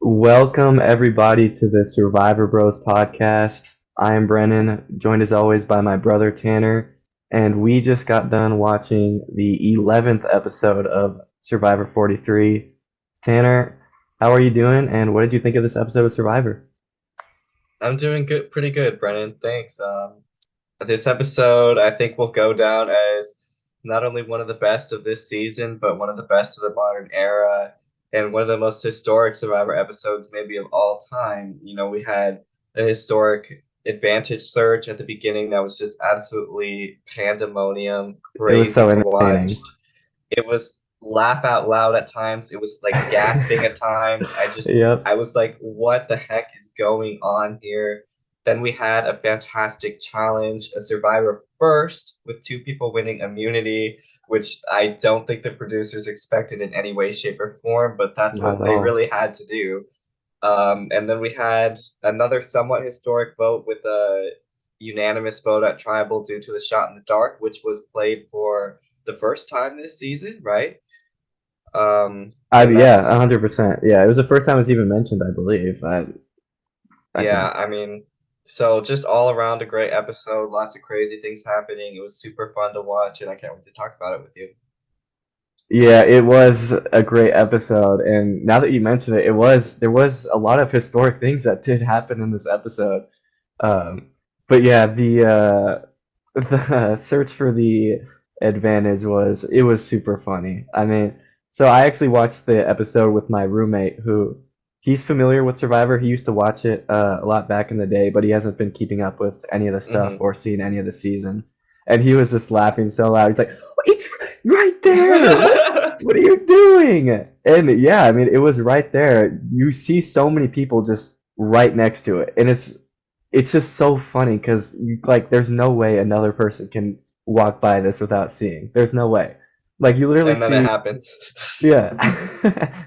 Welcome everybody to the Survivor Bros podcast. I am Brennan, joined as always by my brother Tanner, and we just got done watching the 11th episode of Survivor 43. Tanner, how are you doing, and what did you think of this episode of Survivor? I'm doing good, pretty good, Brennan. Thanks. This episode, I think, will go down as not only one of the best of this season, but one of the best of the modern era, and one of the most historic Survivor episodes, maybe of all time. We had a historic advantage surge at the beginning that was just absolutely pandemonium, It was crazy so to watch. entertaining. It was laugh out loud at times. It was like gasping at times. Yep. I was like, what the heck is going on here? Then we had a fantastic challenge, a survivor first, with two people winning immunity, which I don't think the producers expected in any way, shape, or form, but that's Not what at they all. really had to do. And then we had another somewhat historic vote with a unanimous vote at Tribal due to the shot in the dark, which was played for the first time this season, right? And Yeah, that's 100%. Yeah, it was the first time it was even mentioned, I believe. I Yeah, think. I mean, so just all around a great episode, lots of crazy things happening. It was super fun to watch, and I can't wait to talk about it with you. Yeah, it was a great episode, and now that you mention it, there was a lot of historic things that did happen in this episode. Um, but yeah, the search for the advantage was super funny. I mean, so I actually watched the episode with my roommate who he's familiar with Survivor. He used to watch it a lot back in the day, but he hasn't been keeping up with any of the stuff Hmm or seen any of the season. And he was just laughing so loud. He's like, "It's right there! What are you doing?" And yeah, I mean, it was right there. You see so many people just right next to it, and it's just so funny because like there's no way another person can walk by this without seeing. There's no way. Like you literally And then it see, happens. yeah.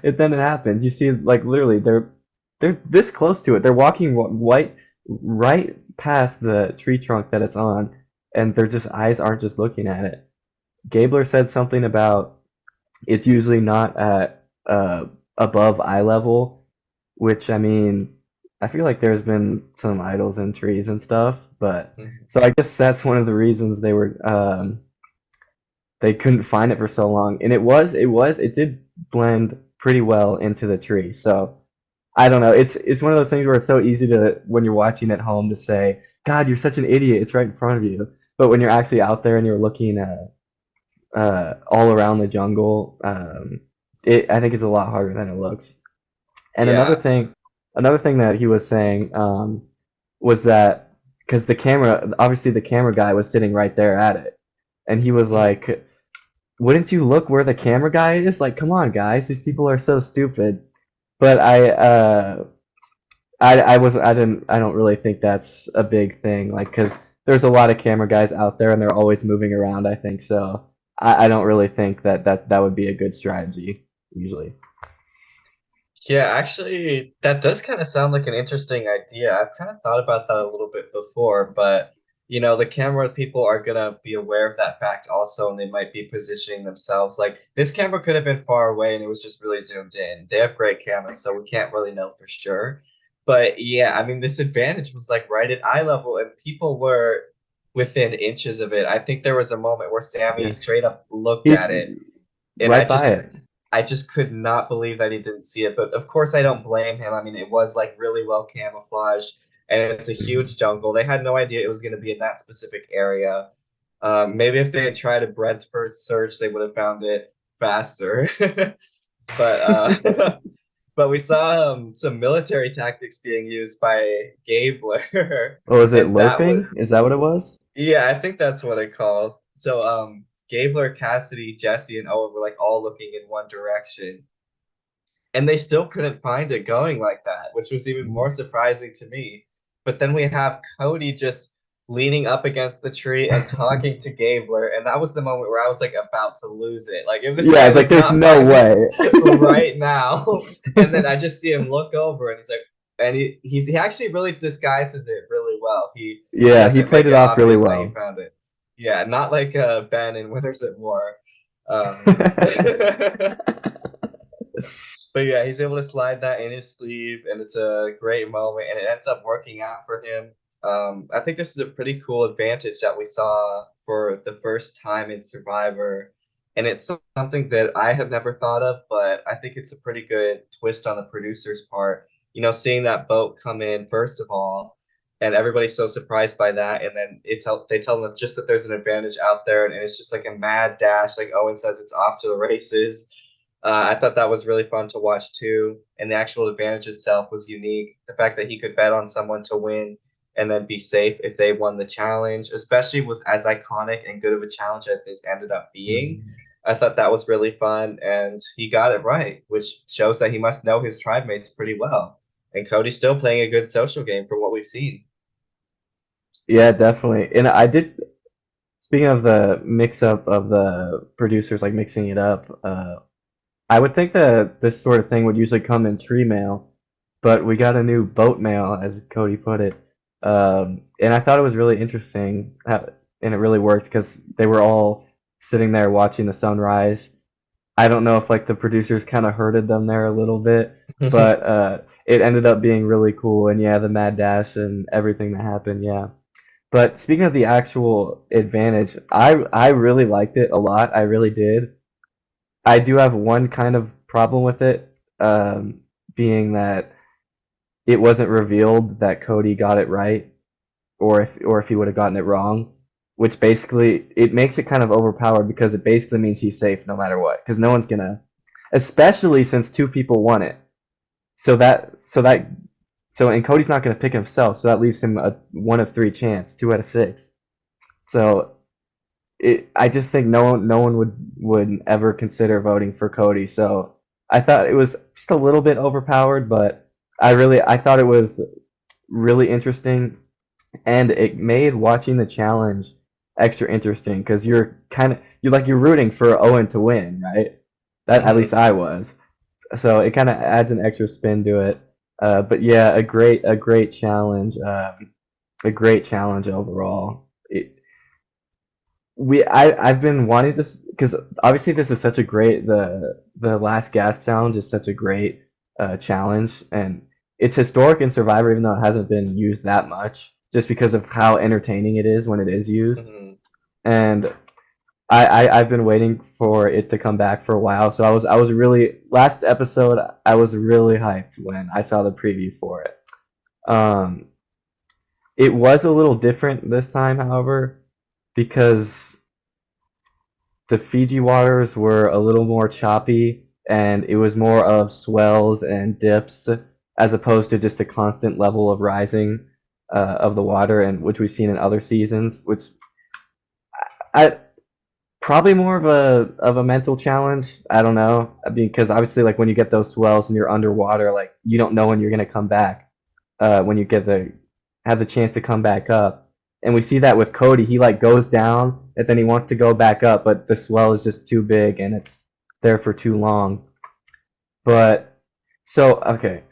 Then it happens. You see, like literally, they're this close to it. They're walking right past the tree trunk that it's on, and their just eyes aren't just looking at it. Gabler said something about it's usually not at above eye level, which I mean, I feel like there's been some idols in trees and stuff, but Mhm. so I guess that's one of the reasons they couldn't find it for so long, and it did blend pretty well into the tree. So I don't know. It's one of those things where it's so easy to when you're watching at home to say, "God, you're such an idiot. It's right in front of you." But when you're actually out there and you're looking all around the jungle, I think it's a lot harder than it looks. And Yeah. another thing that he was saying was that because obviously the camera guy was sitting right there at it, and he was Mhm. like, "Wouldn't you look where the camera guy is? Like, come on, guys, these people are so stupid." But I don't really think that's a big thing, like, because there's a lot of camera guys out there and they're always moving around. I think so. I don't really think that would be a good strategy usually. Yeah, actually, that does kind of sound like an interesting idea. I've kind of thought about that a little bit before, but the camera people are gonna be aware of that fact also, and they might be positioning themselves. Like this camera could have been far away and it was just really zoomed in. They have great cameras, so we can't really know for sure. But yeah, I mean, this advantage was like right at eye level, and people were within inches of it. I think there was a moment where Sammy Yeah, straight up looked he's at it, and right by it. I just could not believe that he didn't see it. But of course, I don't blame him. I mean, it was like really well camouflaged, and it's a Mhm. huge jungle. They had no idea it was going to be in that specific area. Maybe if they had tried a breadth first search, they would have found it faster. But but we saw some military tactics being used by Gabler, Oh, is it and that was lurking? Is that what it was? yeah, I think that's what it calls. So Gabler, Cassidy, Jesse, and Owen were like all looking in one direction, and they still couldn't find it going like that, which was even more surprising to me. But then we have Cody just leaning up against the tree and talking to Gabler, and that was the moment where I was like about to lose it. Like if this Yeah, guy it's like does there's not no find way. this right now, and then I just see him look over and he's like, and he actually really disguises it really well. He Yeah, he doesn't played make it it off really obvious that he well. found it. Yeah, not like Ben in Winters at War. Um, But yeah, he's able to slide that in his sleeve, and it's a great moment, and it ends up working out for him. I think this is a pretty cool advantage that we saw for the first time in Survivor, and it's something that I have never thought of, but I think it's a pretty good twist on the producer's part. You know, seeing that boat come in first of all, and everybody's so surprised by that, and then they tell them just that there's an advantage out there, and it's just like a mad dash, like Owen says, it's off to the races. I thought that was really fun to watch too, and the actual advantage itself was unique. The fact that he could bet on someone to win and then be safe if they won the challenge, especially with as iconic and good of a challenge as this ended up being. Mhm. I thought that was really fun, and he got it right, which shows that he must know his tribe mates pretty well. And Cody's still playing a good social game from what we've seen. Yeah, definitely. And I did. Speaking of the mix up of the producers like mixing it up, I would think that this sort of thing would usually come in tree mail, but we got a new boat mail, as Cody put it. And I thought it was really interesting, and it really worked because they were all sitting there watching the sunrise. I don't know if like the producers kind of herded them there a little bit, but it ended up being really cool. And yeah, the mad dash and everything that happened, yeah. But speaking of the actual advantage, I really liked it a lot. I really did. I do have one kind of problem with it, being that it wasn't revealed that Cody got it right, or if he would have gotten it wrong, which basically it makes it kind of overpowered because it basically means he's safe no matter what, because no one's gonna, especially since two people won it. So and Cody's not gonna pick himself, so that leaves him a 1 of 3 chance, 2 out of 6. So I just think no one would ever consider voting for Cody. So I thought it was just a little bit overpowered, but I thought it was really interesting, and it made watching the challenge extra interesting because you're rooting for Owen to win, right? That at least Mhm. I was. So it kind of adds an extra spin to it. But yeah, a great challenge. A great challenge overall. I've been wanting this because obviously this is such a great the last gas challenge is such a great challenge, and it's historic in Survivor even though it hasn't been used that much just because of how entertaining it is when it is used. Mhm. And I've been waiting for it to come back for a while, so I was really last episode I was really hyped when I saw the preview for it. Um, it was a little different this time, however, because the Fiji waters were a little more choppy, and it was more of swells and dips as opposed to just a constant level of rising of the water, and which we've seen in other seasons. Which I probably more of a mental challenge. I don't know because obviously, like when you get those swells and you're underwater, like you don't know when you're gonna come back. When you get the have the chance to come back up. And we see that with Cody. He like goes down and then he wants to go back up, but the swell is just too big and it's there for too long. But so okay,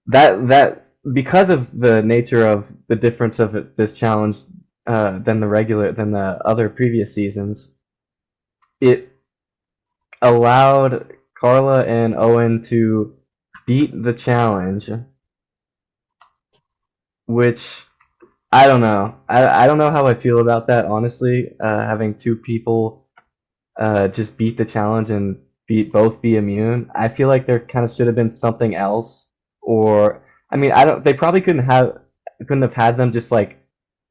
that because of the nature of the difference of this challenge than the other previous seasons, it allowed Carla and Owen to beat the challenge, which I don't know. I don't know how I feel about that, honestly. Having two people just beat the challenge and be immune. I feel like there kind of should have been something else, or I mean, I don't. They probably couldn't have had them just like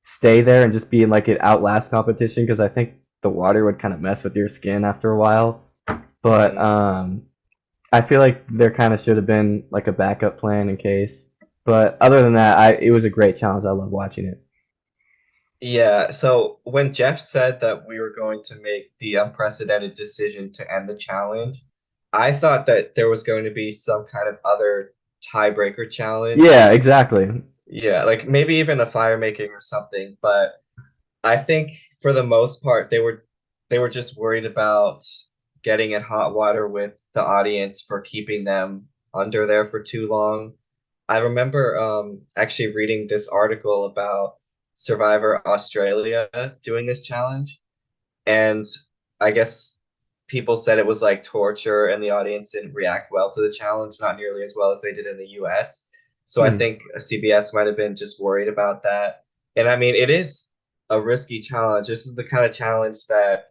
stay there and just be in like an outlast competition because I think the water would kind of mess with your skin after a while. But Mhm. I feel like there kind of should have been like a backup plan in case. But other than that, it was a great challenge. I love watching it. Yeah, so when Jeff said that we were going to make the unprecedented decision to end the challenge, I thought that there was going to be some kind of other tiebreaker challenge. Yeah, exactly. Yeah, like maybe even a fire making or something, but I think for the most part they were just worried about getting in hot water with the audience for keeping them under there for too long. I remember actually reading this article about Survivor Australia doing this challenge, and I guess people said it was like torture and the audience didn't react well to the challenge, not nearly as well as they did in the US. So I Hmm. think CBS might have been just worried about that. And I mean, it is a risky challenge. This is the kind of challenge that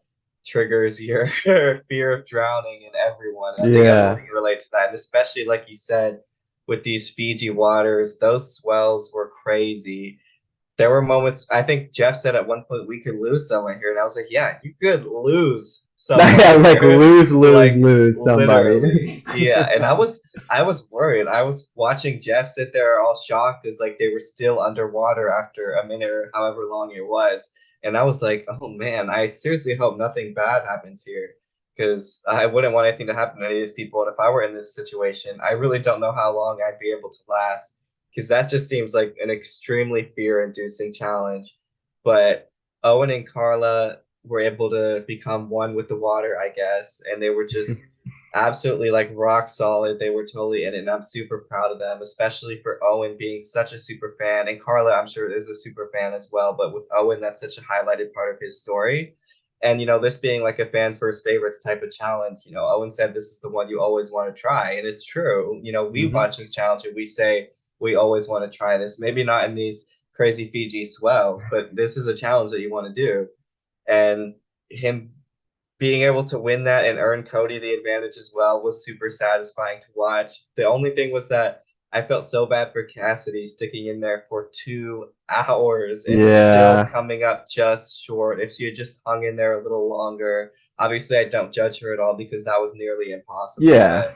triggers your fear of drowning in everyone. I think everyone Yeah. can relate to that. And especially, like you said, with these Fiji waters, those swells were crazy. There were moments, I think Jeff said at one point we could lose someone here, and I was like, yeah, you could lose someone Yeah, like here. lose, lose, Like lose literally. somebody. Yeah. And I was worried. I was watching Jeff sit there all shocked as like they were still underwater after a minute or however long it was. And I was like, oh man, I seriously hope nothing bad happens here. Because I wouldn't want anything to happen to any of these people. And if I were in this situation, I really don't know how long I'd be able to last because that just seems like an extremely fear-inducing challenge. But Owen and Carla were able to become one with the water, I guess, and they were just absolutely like rock solid. They were totally in it, and I'm super proud of them, especially for Owen being such a super fan, and Carla, I'm sure, is a super fan as well. But with Owen, that's such a highlighted part of his story. And this being like a fans first favorites type of challenge, Owen said this is the one you always want to try, and it's true. We Hmm. watch this challenge and we say we always want to try this. Maybe not in these crazy Fiji swells, but this is a challenge that you want to do. And him being able to win that and earn Cody the advantage as well was super satisfying to watch. The only thing was that I felt so bad for Cassidy sticking in there for 2 hours and still Yeah. coming up just short. If she had just hung in there a little longer, obviously I don't judge her at all because that was nearly impossible. Yeah. But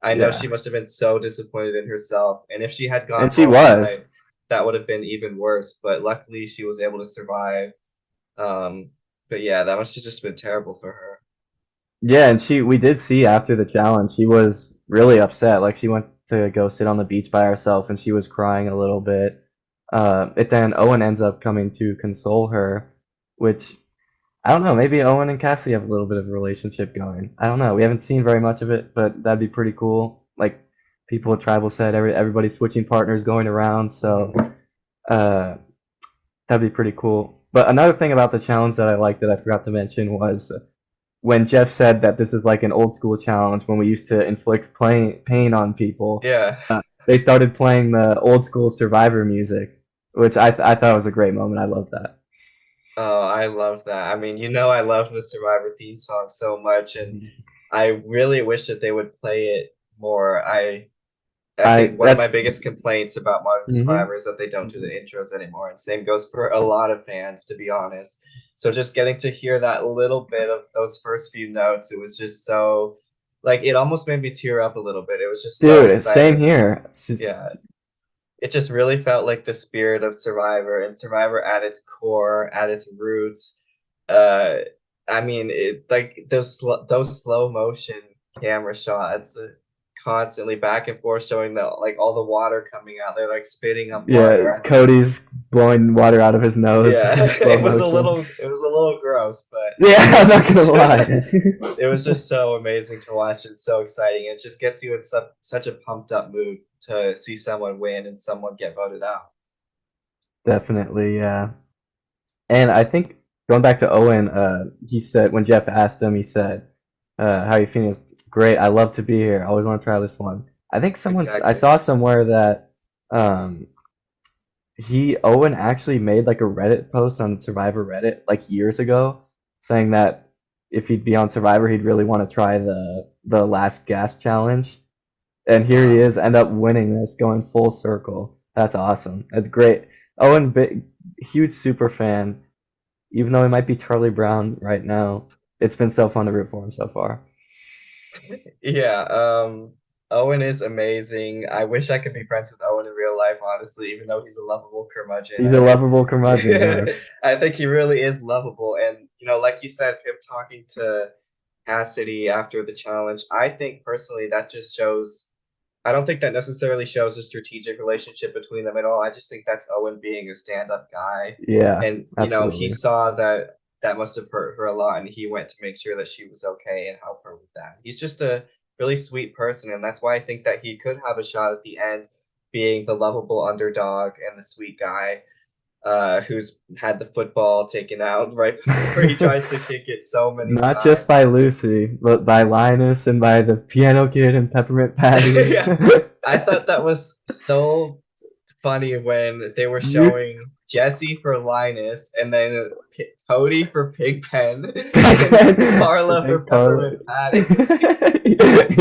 I know Yeah. she must have been so disappointed in herself. And if she had And gone she home that was. night, that would have been even worse. But luckily, she was able to survive. Um, but yeah, that must have just been terrible for her. Yeah, and we did see after the challenge, she was really upset. Like she went to go sit on the beach by herself and she was crying a little bit. But then Owen ends up coming to console her, which I don't know, maybe Owen and Cassie have a little bit of a relationship going. I don't know. We haven't seen very much of it, but that'd be pretty cool. Like people at Tribal said, everybody's switching partners going around, so Mhm. uh, that'd be pretty cool. But another thing about the challenge that I liked that I forgot to mention was when Jeff said that this is like an old school challenge when we used to inflict pain on people. Yeah. They started playing the old school Survivor music, which I thought was a great moment. I love that. Oh, I love that. I mean, I love the Survivor theme song so much, and I really wish that they would play it more. I I think one of that's my biggest complaints about Modern hmm Survivor is that they don't do the intros anymore, and same goes for a lot of fans, to be honest. So just getting to hear that little bit of those first few notes, it was just so like it almost made me tear up a little bit. It was just so dude. Same exciting. here. Yeah, it just really felt like the spirit of Survivor and Survivor at its core, at its roots. Uh, I mean, like those slow motion camera shots, constantly back and forth, showing the like all the water coming out. They're like spitting up Yeah, water. I think, Cody's blowing water out of his nose yeah, in slow motion. it was a little gross, but Yeah, it was I'm not gonna just lie. it was just so amazing to watch and so exciting. It just gets you in such a pumped up mood to see someone win and someone get voted out. Definitely, yeah. And I think going back to Owen, he said when Jeff asked him, he said, "How are you feeling?" He goes, great. I love to be here. I always want to try this one. I think I Exactly. saw somewhere that um, Owen actually made like a Reddit post on Survivor Reddit like years ago, saying that if he'd be on Survivor, he'd really want to try the last gas challenge. And here he Wow. is, end up winning this, going full circle. That's awesome. That's great. Owen, big, huge super fan. Even though he might be Charlie Brown right now, it's been so fun to root for him so far. Yeah, Owen is amazing. I wish I could be friends with Owen in real life, honestly, even though he's a lovable curmudgeon. He's I a think lovable curmudgeon, yes. I think he really is lovable. And like you said, him talking to Cassidy after the challenge, I think personally that just shows I don't think that necessarily shows a strategic relationship between them at all. I just think that's Owen being a stand-up guy. Yeah, And, he absolutely. saw that that must have hurt her a lot, and he went to make sure that she was okay and help her with that. He's just a really sweet person, and that's why I think that he could have a shot at the end being the lovable underdog and the sweet guy. who's had the football taken out right before he tries to kick it so many Not just by times. Lucy, but by Linus and by the Piano Kid and Peppermint Patty. Yeah, I thought that was so funny when they were You showing Jesse for Linus and then Cody for Pigpen and the Carla for big car. Peppermint Patty.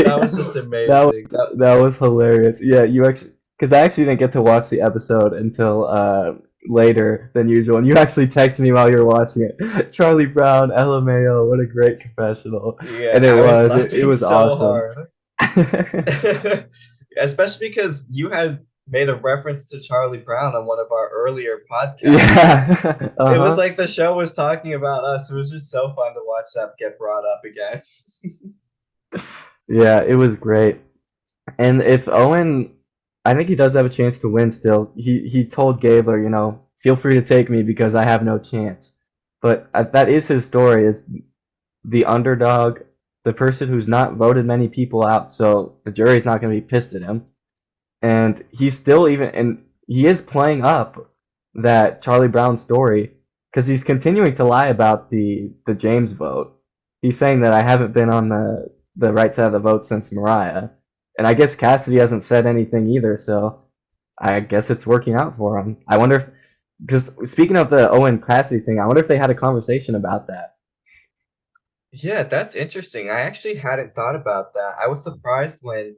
That was just that was amazing. That that was hilarious. Yeah, you actually because I actually didn't get to watch the episode until later than usual, and you actually texted me while you were watching it. Charlie Brown, LMAO, what a great confessional, yeah, and it I was was it laughing was so awesome. hard. Especially because you had made a reference to Charlie Brown on one of our earlier podcasts. So Yeah, it was uh-huh. like the show was talking about us. It was just so fun to watch that get brought up again. Yeah, it was great. And if Owen, I think he does have a chance to win still. He told Gabler, feel free to take me because I have no chance. But that is his story, is the underdog, the person who's not voted many people out, so the jury's not going to be pissed at him. And he's still and he is playing up that Charlie Brown story because he's continuing to lie about the James vote. He's saying that I haven't been on the right side of the vote since Mariah, and I guess Cassidy hasn't said anything either. So I guess it's working out for him. I wonder if, because speaking of the Owen Cassidy thing, I wonder if they had a conversation about that. Yeah, that's interesting. I actually hadn't thought about that. I was surprised when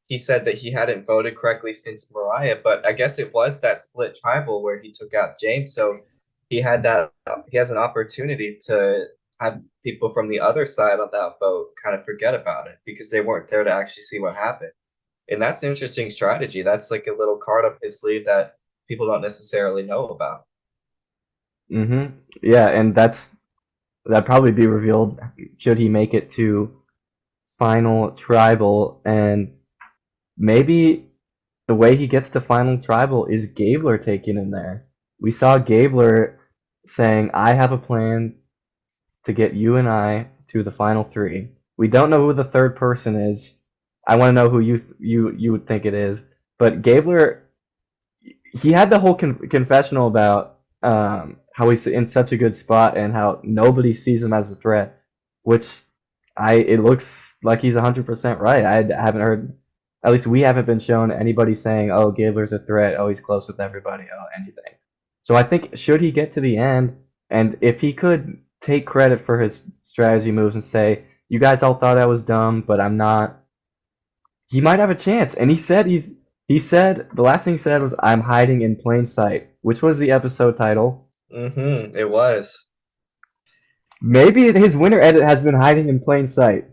he said that he hadn't voted correctly since Mariah, but I guess it was that split tribal where he took out James, so he has an opportunity to have people from the other side of that vote kind of forget about it because they weren't there to actually see what happened. And that's an interesting strategy. That's like a little card up his sleeve that people don't necessarily know about. Yeah, and that'd probably be revealed should he make it to final tribal, and maybe the way he gets to final tribal is Gabler taking him there. We saw Gabler saying, "I have a plan to get you and I to the final three." We don't know who the third person is. I want to know who you would think it is. But Gabler, he had the whole confessional about how he's in such a good spot and how nobody sees him as a threat, which it looks like he's 100% right. I haven't heard, at least we haven't been shown anybody saying, "Oh, Gabler's a threat. Oh, he's close with everybody. Oh, anything." So I think should he get to the end, and if he could take credit for his strategy moves and say, "You guys all thought I was dumb, but I'm not," he might have a chance. And he said the last thing he said was, "I'm hiding in plain sight," which was the episode title. It was. Maybe his winner edit has been hiding in plain sight.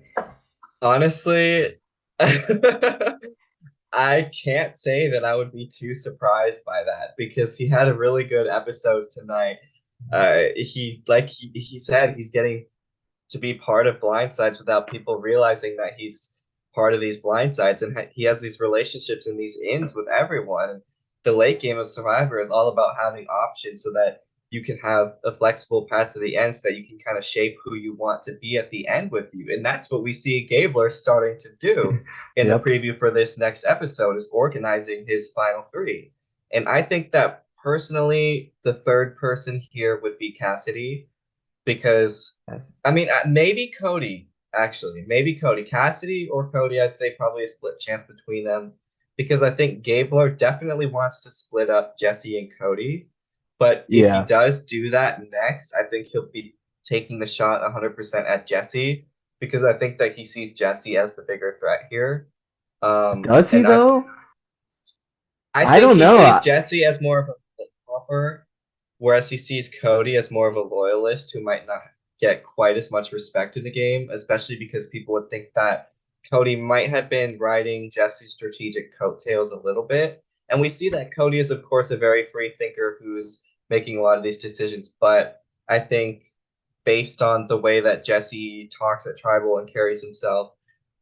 Honestly, I can't say that I would be too surprised by that because he had a really good episode tonight. He said he's getting to be part of blindsides without people realizing that he's part of these blindsides, and he has these relationships and these ins with everyone. And the late game of Survivor is all about having options so that you can have a flexible path to the end so that you can kind of shape who you want to be at the end with you. And that's what we see Gabler starting to do in the Yep. preview for this next episode is organizing his final three. And I think that personally, the third person here would be Cassidy because I mean, maybe Cody, actually. Maybe Cody. Cassidy or Cody, I'd say probably a split chance between them because I think Gabler definitely wants to split up Jesse and Cody. But if he Yeah. does do that next, I think he'll be taking the shot 100% at Jesse because I think that he sees Jesse as the bigger threat here. Does he And though? I I think don't he know. sees Jesse as more of a flip-flopper, whereas he sees Cody as more of a loyalist who might not get quite as much respect in the game, especially because people would think that Cody might have been riding Jesse's strategic coattails a little bit. And we see that Cody is, of course, a very free thinker who's making a lot of these decisions. But I think based on the way that Jesse talks at Tribal and carries himself,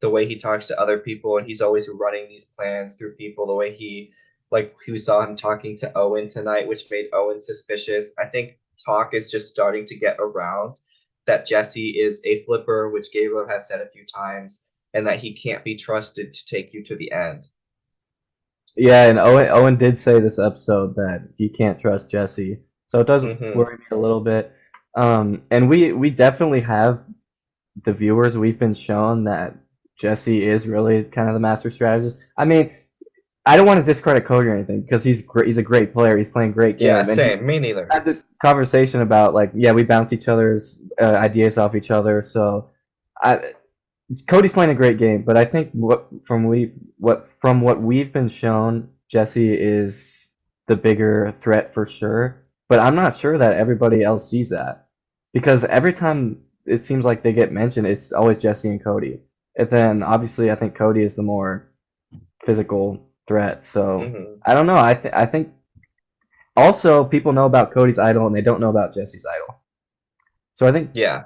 the way he talks to other people, and he's always running these plans through people, the way like we saw him talking to Owen tonight, which made Owen suspicious. I think talk is just starting to get around that Jesse is a flipper, which Gabriel has said a few times, and that he can't be trusted to take you to the end. Yeah, and Owen did say this episode that he can't trust Jesse. So it does Hmm. worry me a little bit. And we definitely have the viewers. We've been shown that Jesse is really kind of the master strategist. I mean, I don't want to discredit Cody or anything because he's great. He's a great player. He's playing great Yeah, game, and he same. Me neither. had this conversation about like, yeah, we bounce each other's ideas off each other. So I, Cody's playing a great game, but I think from what we've been shown, Jesse is the bigger threat for sure. But I'm not sure that everybody else sees that because every time it seems like they get mentioned, it's always Jesse and Cody. And then obviously, I think Cody is the more physical threat. So Hmm. I don't know. I think also people know about Cody's idol and they don't know about Jesse's idol. So Yeah.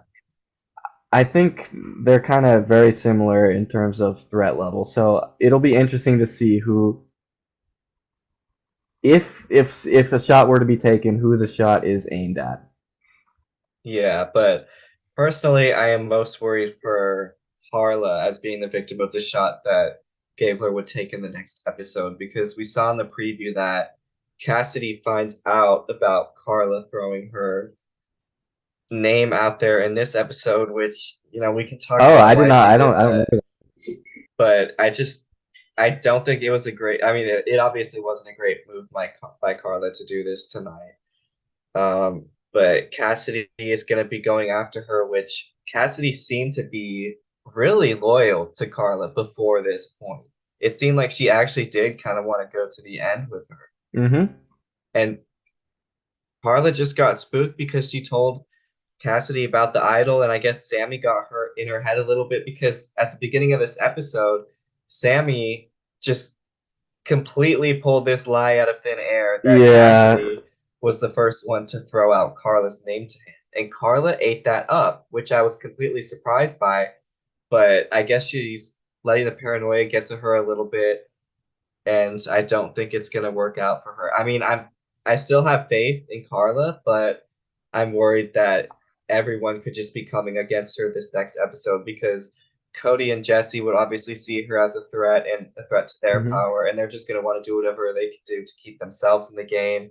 I think they're kind of very similar in terms of threat level. So it'll be interesting to see who, if a shot were to be taken, who the shot is aimed at. Yeah, but personally, I am most worried for Carla as being the victim of the shot that Gabler would take in the next episode because we saw in the preview that Cassidy finds out about Carla throwing her name out there in this episode, which, we can talk Oh, about I did why not. she did I don't that, remember but I don't think it was a great, I mean, it obviously wasn't a great move by Carla to do this tonight. But Cassidy is going to be going after her, which Cassidy seemed to be really loyal to Carla before this point. It seemed like she actually did kind of want to go to the end with her. that. Mm-hmm. And Carla just got spooked because she told Cassidy about the idol, and I guess Sammy got her in her head a little bit because at the beginning of this episode, Sammy just completely pulled this lie out of thin air that Yeah, Cassidy was the first one to throw out Carla's name to him. And Carla ate that up, which I was completely surprised by. But I guess she's letting the paranoia get to her a little bit, and I don't think it's gonna work out for her. I mean, I still have faith in Carla, but I'm worried that everyone could just be coming against her this next episode because Cody and Jesse would obviously see her as a threat and a threat to their mm-hmm. power, and they're just gonna want to do whatever they can do to keep themselves in the game.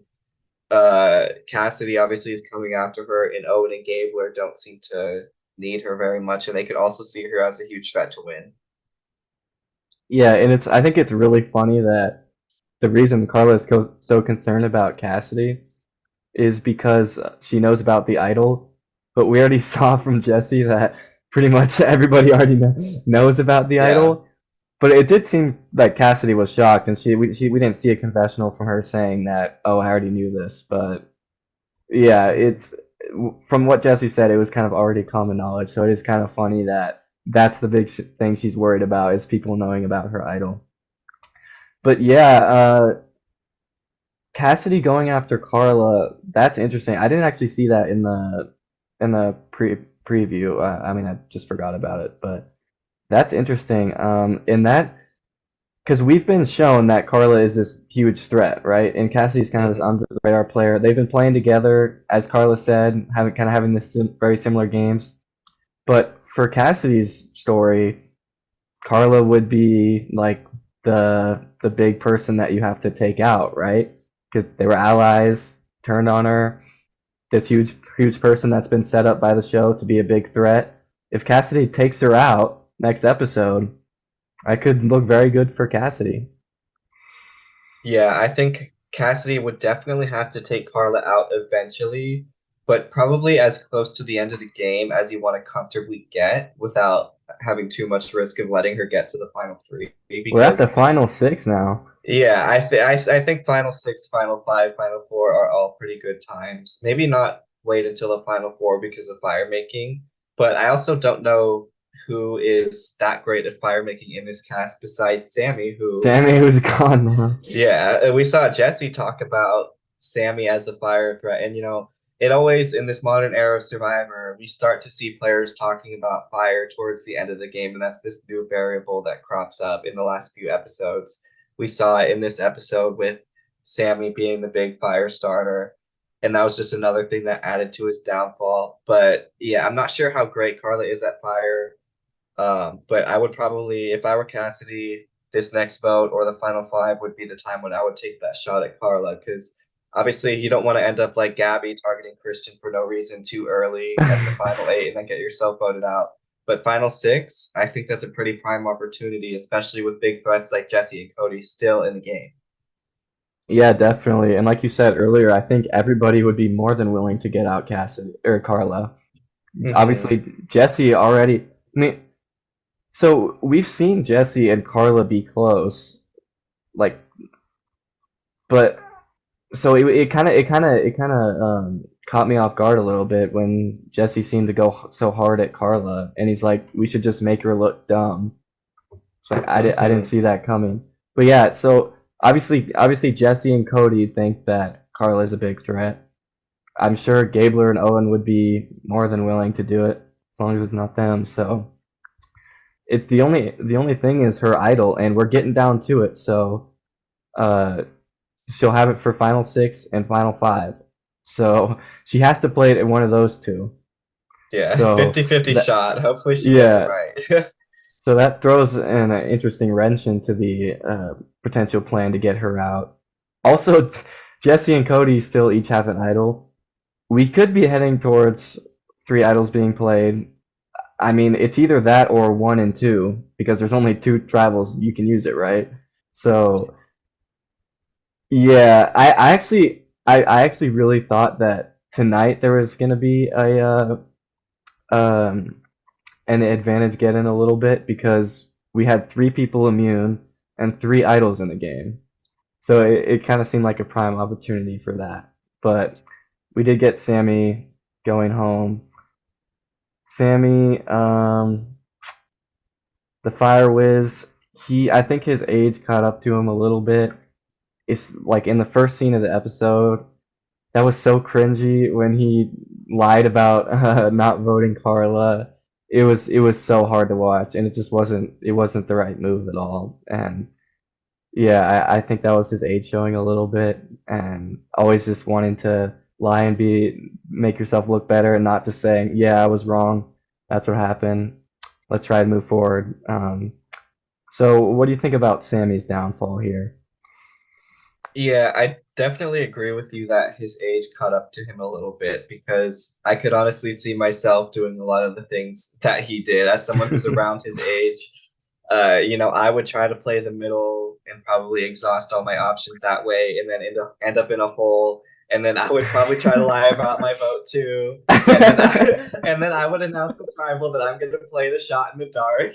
Cassidy obviously is coming after her, and Owen and Gabler don't seem to need her very much, and they could also see her as a huge threat to win. Yeah, and I think it's really funny that the reason Carla is so concerned about Cassidy is because she knows about the idol, but we already saw from Jesse that pretty much everybody already knows about the Yeah. idol. But it did seem like Cassidy was shocked, and we didn't see a confessional from her saying that, oh, I already knew this. But yeah, it's from what Jesse said, it was kind of already common knowledge. So it is kind of funny that that's the big thing she's worried about is people knowing about her idol. But yeah, Cassidy going after Carla, that's interesting. I didn't actually see that in the preview. I mean, I just forgot about it, but that's interesting. In that, because we've been shown that Carla is this huge threat, right? And Cassidy's kind of this Hmm. under the radar player. They've been playing together, as Carla said, having this very similar games. But for Cassidy's story, Carla would be like the big person that you have to take out, right? Because they were allies, turned on her. This huge person that's been set up by the show to be a big threat. If Cassidy takes her out next episode, I could look very good for Cassidy. Yeah, I think Cassidy would definitely have to take Carla out eventually, but probably as close to the end of the game as you want to comfortably get without having too much risk of letting her get to the final three. We're at the Because final six now. yeah, I think final six, final five, final four are all pretty good times. Maybe not wait until the final four because of fire making, but I also don't know who is that great at fire making in this cast besides Sammy, who Sammy who's gone now. yeah, we saw Jesse talk about Sammy as a fire threat, and it always in this modern era of Survivor, we start to see players talking about fire towards the end of the game, and that's this new variable that crops up in the last few episodes. We saw it in this episode with Sammy being the big fire starter, and that was just another thing that added to his downfall. But yeah, I'm not sure how great Carla is at fire. But I would probably, if I were Cassidy, this next vote or the final five would be the time when I would take that shot at Carla because Obviously, you don't want to end up like Gabby targeting Christian for no reason too early at the final eight and then get yourself voted out. But final six, I think that's a pretty prime opportunity, especially with big threats like Jesse and Cody still in the game. Yeah, definitely. And like you said earlier, I think everybody would be more than willing to get out Cassidy or Carla. Hmm. Obviously, Jesse already. I mean, so we've seen Jesse and Carla be close, like, but so it kind of caught me off guard a little bit when Jesse seemed to go so hard at Carla, and he's like, we should just make her look dumb. It's like I didn't Hmm. see that coming. But yeah, so obviously Jesse and Cody think that Carla is a big threat. I'm sure Gabler and Owen would be more than willing to do it as long as it's not them. So it's the only thing is her idol, and we're getting down to it. So uh, she'll have it for final six and final five. So she has to play it in one of those two. Yeah, So 50-50 that shot. Hopefully she gets it yeah, right. so that throws an interesting wrench into the potential plan to get her out. Also, Jesse and Cody still each have an idol. We could be heading towards three idols being played. I mean, it's either that or one and two because there's only two tribals you can use it, right? So yeah, I actually really thought that tonight there was gonna be a um an advantage get in a little bit because we had three people immune and three idols in the game. So it kind of seemed like a prime opportunity for that. But we did get Sammy going home. Sammy, the Fire Whiz, I think his age caught up to him a little bit. It's like in the first scene of the episode, that was so cringy when he lied about not voting Carla. It was so hard to watch, and it wasn't the right move at all. And yeah, I think that was his age showing a little bit, and always just wanting to lie and make yourself look better, and not just saying, yeah, I was wrong. That's what happened. Let's try to move forward. So what do you think about Sammy's downfall here? Yeah, I definitely agree with you that his age caught up to him a little bit because I could honestly see myself doing a lot of the things that he did as someone who's around his age. I would try to play the middle and probably exhaust all my options that way and then end up in a hole. And then I would probably try to lie about my vote too. And then I would announce a tribal that I'm going to play the shot in the dark.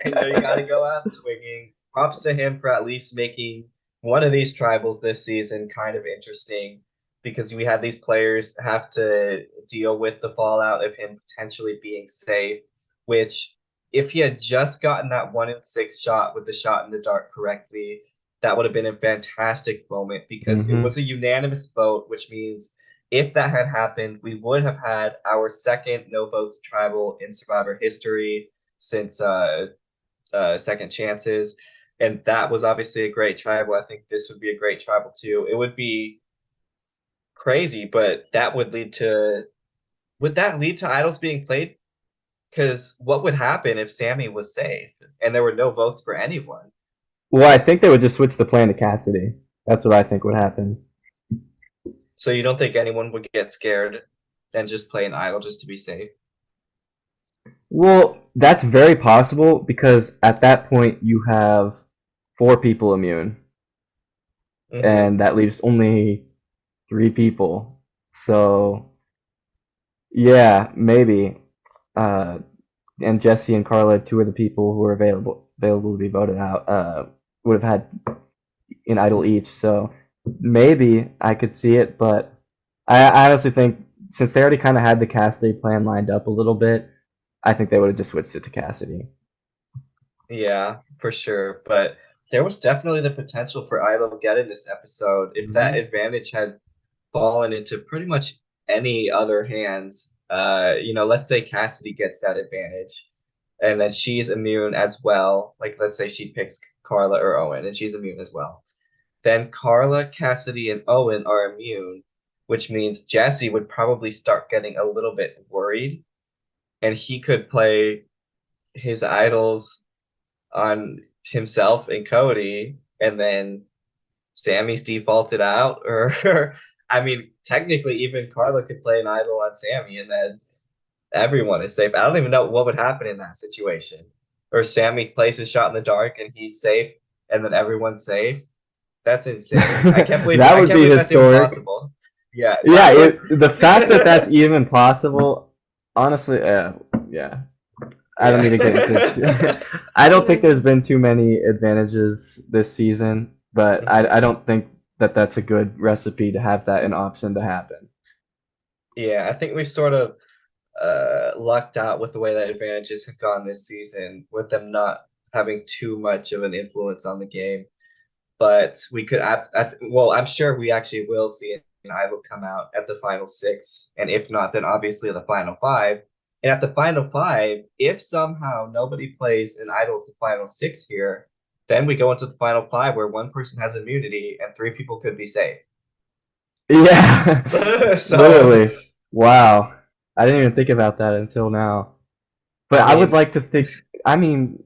And you got to go out swinging. Props to him for at least making one of these tribals this season kind of interesting because we had these players have to deal with the fallout of him potentially being safe, which if he had just gotten that 1 in 6 shot with the shot in the dark correctly, that would have been a fantastic moment because it Hmm. was a unanimous vote, which means if that had happened, we would have had our second no votes tribal in Survivor history since Second Chances. And that was obviously a great tribal. I think this would be a great tribal too. It would be crazy, but would that lead to idols being played? Because what would happen if Sammy was safe and there were no votes for anyone? Well, I think they would just switch the plan to Cassidy. That's what I think would happen. So you don't think anyone would get scared and just play an idol just to be safe? Well, that's very possible because at that point you have four people immune, Mm-hmm. and that leaves only three people. So yeah, maybe. Uh, and Jesse and Carla, two of the people who were available to be voted out, would have had an idol each. So maybe I could see it, but I honestly think since they already kind of had the Cassidy plan lined up a little bit, I think they would have just switched it to Cassidy. Yeah, for sure. But there was definitely the potential for Idol getting this episode if that Hmm. advantage had fallen into pretty much any other hands. Let's say Cassidy gets that advantage and then she's immune as well. Like, let's say she picks Carla or Owen and she's immune as well. Then Carla, Cassidy, and Owen are immune, which means Jesse would probably start getting a little bit worried and he could play his idols on himself and Cody, and then Sammy's defaulted out, or I mean, technically, even Carla could play an idol on Sammy, and then everyone is safe. I don't even know what would happen in that situation. Or Sammy plays his shot in the dark and he's safe, and then everyone's safe. That's insane. That I would can't be believe that's even historic. possible. Yeah, Yeah, that would. the fact that that's even possible, honestly, yeah. I don't Yeah. need to get into. I don't think there's been too many advantages this season, but I don't think that that's a good recipe to have that an option to happen. Yeah, I think we've sort of lucked out with the way that advantages have gone this season, with them not having too much of an influence on the game. But we could, well, I'm sure we actually will see an idol come out at the final six, and if not, then obviously the final five. And at the final five, if somehow nobody plays an idol at the final six here, then we go into the final five where one person has immunity and three people could be safe. Yeah, So, literally. Wow. I didn't even think about that until now. But I I would mean, like to think. I mean,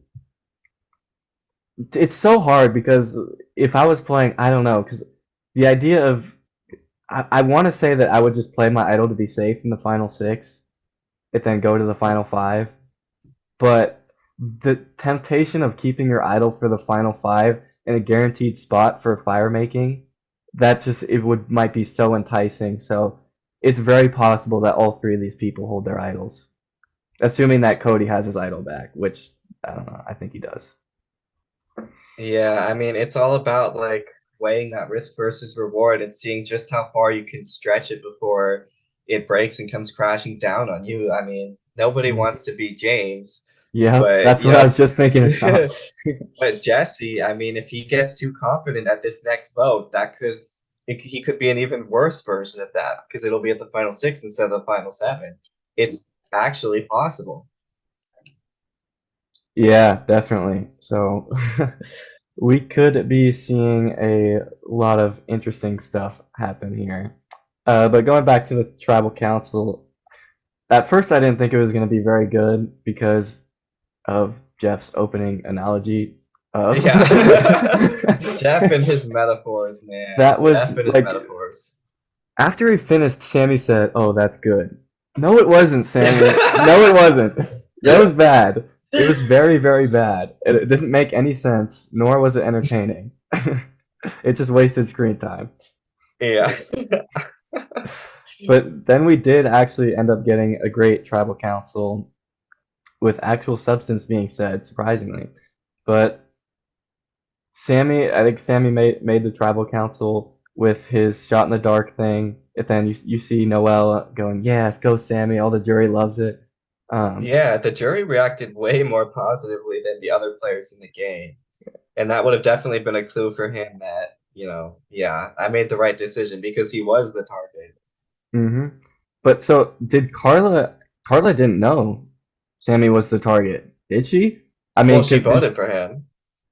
it's so hard because if I was playing, I don't know, because the idea of I want to say that I would just play my idol to be safe in the final six, and then go to the final five. But the temptation of keeping your idol for the final five in a guaranteed spot for fire making, that just it would might be so enticing. So it's very possible that all three of these people hold their idols, assuming that Cody has his idol back, which I don't know. I think he does. yeah, I mean, it's all about like weighing that risk versus reward and seeing just how far you can stretch it before it breaks and comes crashing down on you. I mean, nobody wants to be James, Yeah, but that's you what I know, was just thinking about. but Jesse, I mean, if he gets too confident at this next vote, he could be an even worse version of that because it'll be at the final six instead of the final seven. It's actually possible. Yeah, definitely. So we could be seeing a lot of interesting stuff happen here. But going back to the tribal council, at first I didn't think it was going to be very good because of Jeff's opening analogy. Yeah. Jeff and his metaphors, man. That was Jeff and his like metaphors. after he finished, Sammy said, "Oh, that's good." No, it wasn't, Sammy. No, it wasn't. That was bad. It was very, very bad. It didn't make any sense, nor was it entertaining. It just wasted screen time. Yeah. But then we did actually end up getting a great tribal council with actual substance being said, surprisingly. But I think Sammy made the tribal council with his shot in the dark thing. And then you see Noel going, "Yes, go Sammy." All the jury loves it. Um, Yeah, the jury reacted way more positively than the other players in the game. And that would have definitely been a clue for him that, yeah, I made the right decision because he was the target. hmm But so did Carla? Carla didn't know Sammy was the target, did she? I Well, mean, she 'cause voted for him.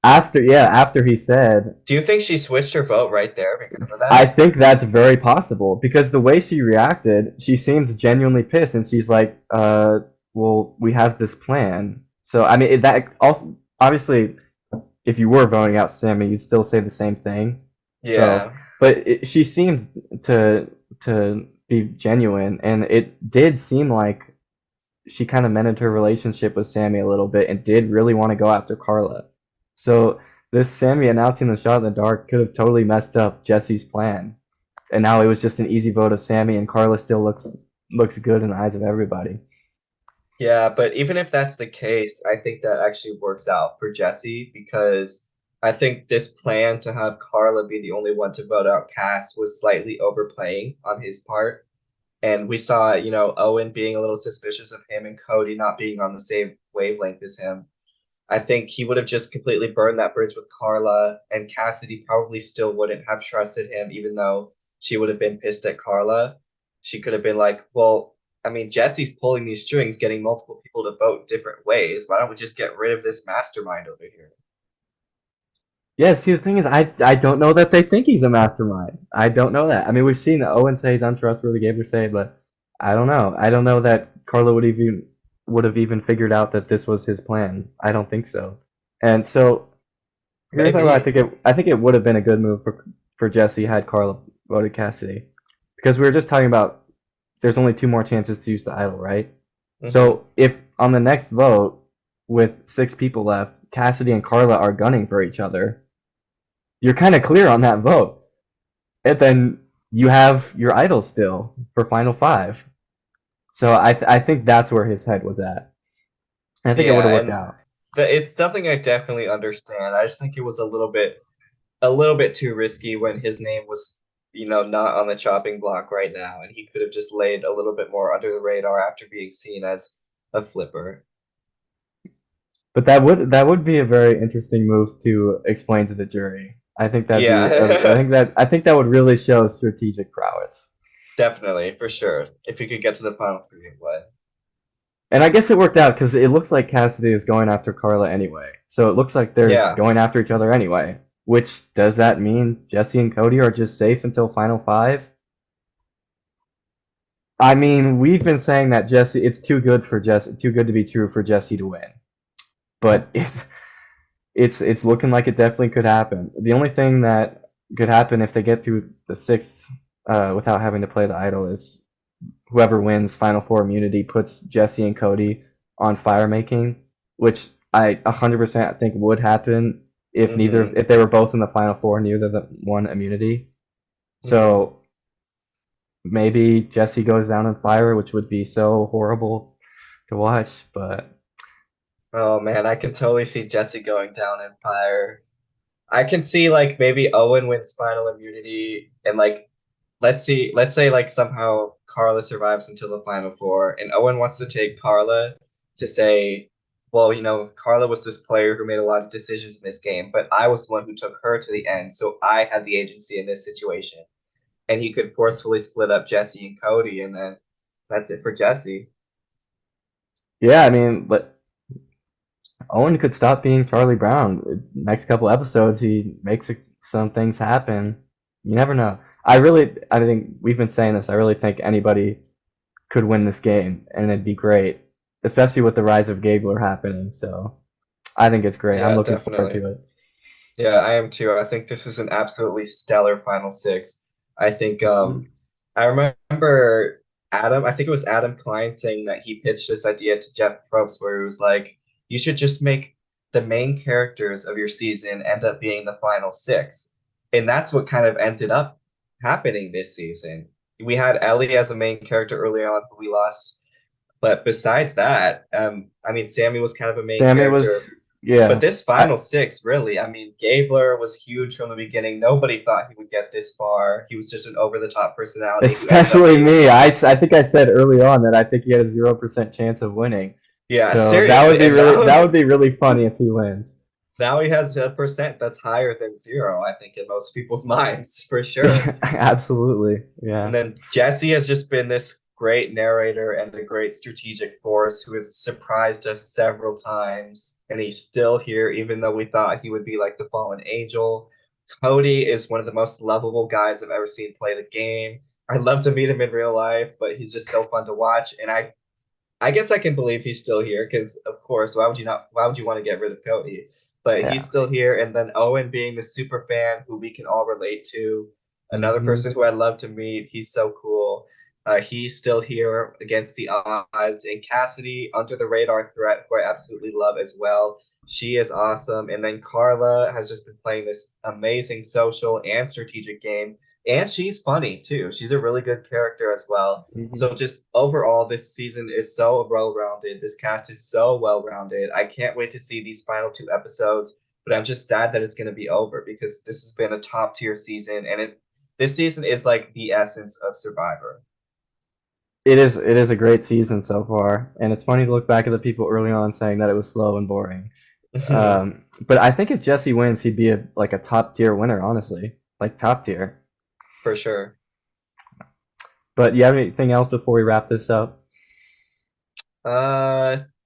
after he said, Do you think she switched her vote right there because of I that? think that's very possible because the way she reacted, she seemed genuinely pissed, and she's like, well, we have this plan." So I mean, that also obviously, if you were voting out Sammy, you'd still say the same thing. So, Yeah. but she seemed to be genuine, and it did seem like she kind of mended her relationship with Sammy a little bit and did really want to go after Carla. So this Sammy announcing the shot in the dark could have totally messed up Jesse's plan. And now it was just an easy vote of Sammy, and Carla still looks good in the eyes of everybody. Yeah, but even if that's the case, I think that actually works out for Jesse because I think this plan to have Carla be the only one to vote out Cass was slightly overplaying on his part. And we saw, Owen being a little suspicious of him and Cody not being on the same wavelength as him. I think he would have just completely burned that bridge with Carla, and Cassidy probably still wouldn't have trusted him, even though she would have been pissed at Carla. She could have been like, well, I mean, Jesse's pulling these strings, getting multiple people to vote different ways. Why don't we just get rid of this mastermind over here? Yeah, see, the thing is, I don't know that they think he's a mastermind. I don't know that. I mean, we've seen Owen say he's untrustworthy, Gabler say, but I don't know. I don't know that Carla would have even figured out that this was his plan. I don't think so. And so here's how Maybe. I think it would have been a good move for for Jesse had Carla voted Cassidy. Because we were just talking about there's only two more chances to use the idol, right? Hmm. So if on the next vote, with 6 people left, Cassidy and Carla are gunning for each other, you're kind of clear on that vote. And then you have your idol still for final five. So I think that's where his head was at. And I think it would Yeah, have worked and out. it's something I definitely understand. I just think it was a little bit too risky when his name was, not on the chopping block right now, and he could have just laid a little bit more under the radar after being seen as a flipper. But that would be a very interesting move to explain to the jury. I think that'd be I Yeah, think that would really show strategic prowess. definitely, for sure. If he could get to the final three, it would. And I guess it worked out because it looks like Cassidy is going after Carla anyway. So it looks like they're Yeah, going after each other anyway. Which does that mean Jesse and Cody are just safe until final five? I mean, we've been saying that Jesse it's too good to be true for Jesse to win. But it's looking like it definitely could happen. The only thing that could happen if they get through the sixth without having to play the idol is whoever wins Final Four immunity puts Jesse and Cody on fire making, which I 100% think would happen mm-hmm, if they were both in the Final Four and neither won immunity. mm-hmm. So maybe Jesse goes down in fire, which would be so horrible to watch. But Oh man, I can totally see Jesse going down in fire. I can see like maybe Owen wins final immunity and like let's say like somehow Carla survives until the final four and Owen wants to take Carla to say, well, Carla was this player who made a lot of decisions in this game, but I was the one who took her to the end, so I had the agency in this situation. And he could forcefully split up Jesse and Cody and then that's it for Jesse. yeah, I mean, but Owen could stop being Charlie Brown. Next couple episodes, he makes some things happen. You never know. I think we've been saying this. I really think anybody could win this game, and it'd be great, especially with the rise of Gabler happening. So I think it's great. I'm Yeah, looking forward definitely. to it. Yeah, I am too. I think this is an absolutely stellar final six. I think Mhm. I remember I think it was Adam Klein saying that he pitched this idea to Jeff Probst where he was like, you should just make the main characters of your season end up being the final six. And that's what kind of ended up happening this season. We had Ellie as a main character early on, who we lost. But besides that, I mean, Sammy was kind of a main Sammy was, character. But yeah, this I, final six, really, I mean, Gabler was huge from the beginning. Nobody thought he would get this far. He was just an over-the-top personality who ended up especially being, me. I think I said early on that I think he had a 0% chance of winning. yeah, So seriously. And that now, would be really funny if he wins. now he has a percent that's higher than zero, I think, in most people's minds, for sure. Absolutely, And yeah. then Jesse has just been this great narrator and a great strategic force who has surprised us several times. And he's still here, even though we thought he would be like the fallen angel. Cody is one of the most lovable guys I've ever seen play the game. I'd love to meet him in real life, but he's just so fun to watch. And I guess I can believe he's still here because, of course, why would you want to get rid of Cody? But Yeah. he's still here. And then Owen being the super fan who we can all relate to, another Hmm. person who I'd love to meet. He's so cool. He's still here against the odds. And Cassidy, under the radar threat, who I absolutely love as well. She is awesome. And then Carla has just been playing this amazing social and strategic game. And she's funny too. She's a really good character as well. Hmm. So just overall, this season is so well-rounded. This cast is so well-rounded. I can't wait to see these final two episodes, but I'm just sad that it's going to be over because this has been a top-tier season, and this season is like the essence of Survivor. It is a great season so far, and it's funny to look back at the people early on saying that it was slow and boring. But I think if Jesse wins, he'd be like a top tier winner, honestly, like top tier. For sure. But you have anything else before we wrap this up?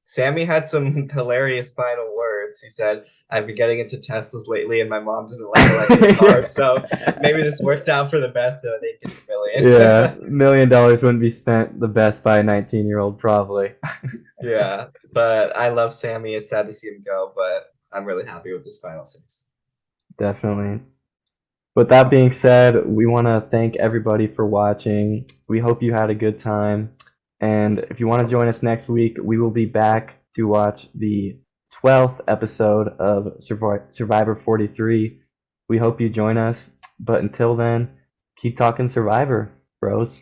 Sammy had some hilarious final words. He said, "I've been getting into Teslas lately, and my mom doesn't like electric cars, so maybe this worked out for the best, so they can Yeah, million." $1 million wouldn't be spent the best by a 19-year-old, probably. Yeah, but I love Sammy. It's sad to see him go, but I'm really happy with this final six. Definitely. But that being said, we want to thank everybody for watching. We hope you had a good time. And if you want to join us next week, we will be back to watch the 12th episode of Survivor 43. We hope you join us. But until then, keep talking Survivor, bros.